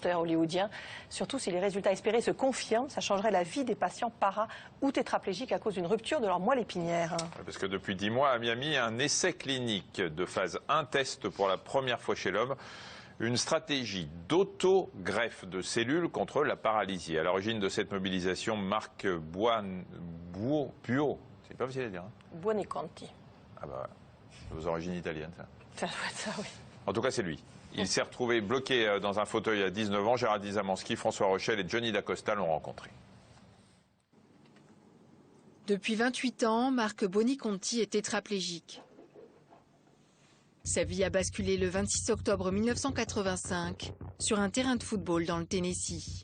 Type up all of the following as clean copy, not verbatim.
blockbuster hollywoodien. Surtout si les résultats espérés se confirment, ça changerait la vie des patients para ou tétraplégiques à cause d'une rupture de leur moelle épinière. Parce que depuis 10 mois à Miami, un essai clinique de phase 1 teste pour la première fois chez l'homme une stratégie d'auto-greffe de cellules contre la paralysie. À l'origine de cette mobilisation, Marc Buo, c'est pas facile à dire. Buoniconti. Ah bah voilà, c'est aux origines italiennes ça. Ça doit être ça, oui. En tout cas, c'est lui. Il s'est retrouvé bloqué dans un fauteuil à 19 ans. Gérald Zamanski, François Rochelle et Johnny Dacosta l'ont rencontré. Depuis 28 ans, Marc Buoniconti est tétraplégique. Sa vie a basculé le 26 octobre 1985 sur un terrain de football dans le Tennessee.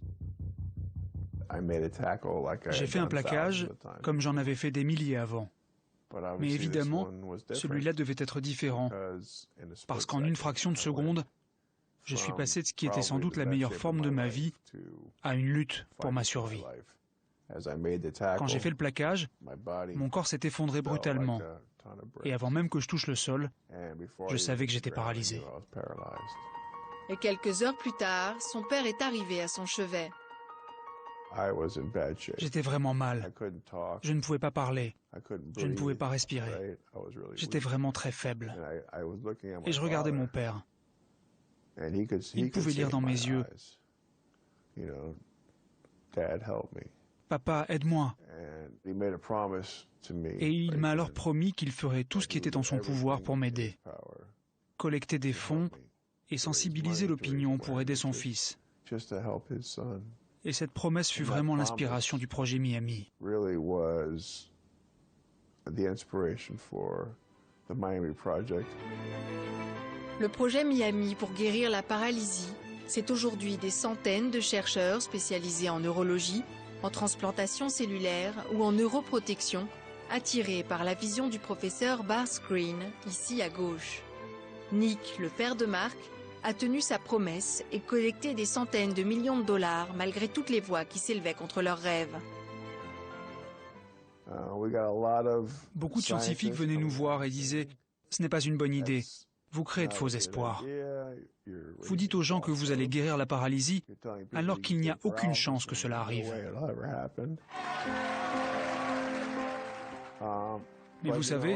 J'ai fait un plaquage comme j'en avais fait des milliers avant. Mais évidemment, celui-là devait être différent, parce qu'en une fraction de seconde, je suis passé de ce qui était sans doute la meilleure forme de ma vie à une lutte pour ma survie. Quand j'ai fait le plaquage, mon corps s'est effondré brutalement, et avant même que je touche le sol, je savais que j'étais paralysé. Et quelques heures plus tard, son père est arrivé à son chevet. J'étais vraiment mal. Je ne pouvais pas parler. Je ne pouvais pas respirer. J'étais vraiment très faible. Et je regardais mon père. Il pouvait lire dans mes yeux. Papa, aide-moi. Et il m'a alors promis qu'il ferait tout ce qui était en son pouvoir pour m'aider. Collecter des fonds et sensibiliser l'opinion pour aider son fils. Et cette promesse fut vraiment l'inspiration du projet Miami. Le projet Miami pour guérir la paralysie, c'est aujourd'hui des centaines de chercheurs spécialisés en neurologie, en transplantation cellulaire ou en neuroprotection, attirés par la vision du professeur Bart Green, ici à gauche. Nick, le père de Marc, a tenu sa promesse et collecté des centaines de millions de dollars malgré toutes les voix qui s'élevaient contre leurs rêves. Beaucoup de scientifiques venaient nous voir et disaient « Ce n'est pas une bonne idée, vous créez de faux espoirs. Vous dites aux gens que vous allez guérir la paralysie alors qu'il n'y a aucune chance que cela arrive. » Mais vous savez,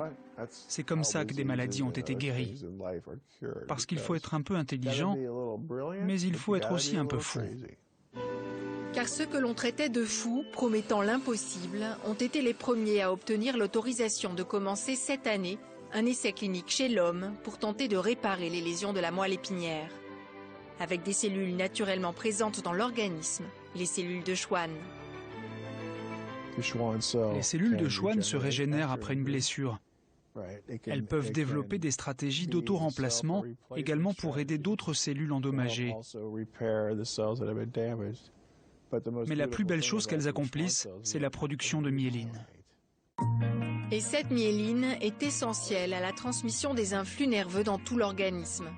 c'est comme ça que des maladies ont été guéries. Parce qu'il faut être un peu intelligent, mais il faut être aussi un peu fou. Car ceux que l'on traitait de fous, promettant l'impossible, ont été les premiers à obtenir l'autorisation de commencer cette année un essai clinique chez l'homme pour tenter de réparer les lésions de la moelle épinière. Avec des cellules naturellement présentes dans l'organisme, les cellules de Schwann. Les cellules de Schwann se régénèrent après une blessure. Elles peuvent développer des stratégies d'auto-remplacement également pour aider d'autres cellules endommagées. Mais la plus belle chose qu'elles accomplissent, c'est la production de myéline. Et cette myéline est essentielle à la transmission des influx nerveux dans tout l'organisme.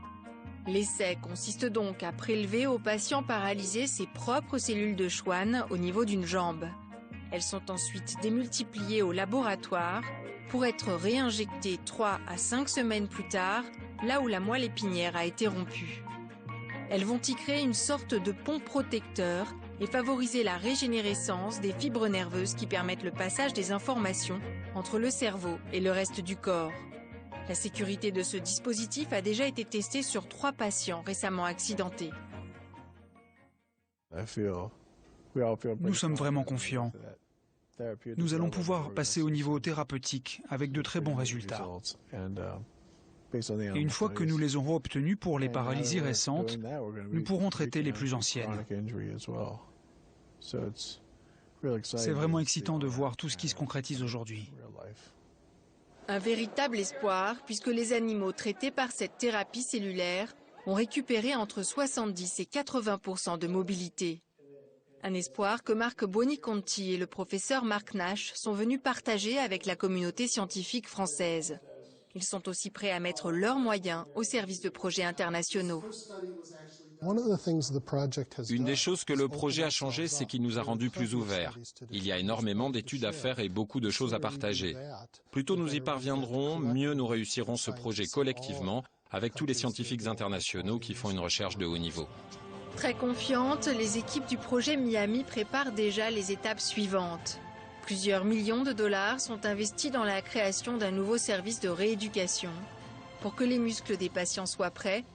L'essai consiste donc à prélever au patient paralysé ses propres cellules de Schwann au niveau d'une jambe. Elles sont ensuite démultipliées au laboratoire pour être réinjectées 3 à 5 semaines plus tard, là où la moelle épinière a été rompue. Elles vont y créer une sorte de pont protecteur et favoriser la régénérescence des fibres nerveuses qui permettent le passage des informations entre le cerveau et le reste du corps. La sécurité de ce dispositif a déjà été testée sur 3 patients récemment accidentés. Nous sommes vraiment confiants. Nous allons pouvoir passer au niveau thérapeutique avec de très bons résultats. Et une fois que nous les aurons obtenus pour les paralysies récentes, nous pourrons traiter les plus anciennes. C'est vraiment excitant de voir tout ce qui se concrétise aujourd'hui. Un véritable espoir, puisque les animaux traités par cette thérapie cellulaire ont récupéré entre 70 et 80% de mobilité. Un espoir que Marc Buoniconti et le professeur Marc Nash sont venus partager avec la communauté scientifique française. Ils sont aussi prêts à mettre leurs moyens au service de projets internationaux. Une des choses que le projet a changé, c'est qu'il nous a rendus plus ouverts. Il y a énormément d'études à faire et beaucoup de choses à partager. Plus tôt nous y parviendrons, mieux nous réussirons ce projet collectivement avec tous les scientifiques internationaux qui font une recherche de haut niveau. Très confiantes, les équipes du projet Miami préparent déjà les étapes suivantes. Plusieurs millions de dollars sont investis dans la création d'un nouveau service de rééducation. Pour que les muscles des patients soient prêts,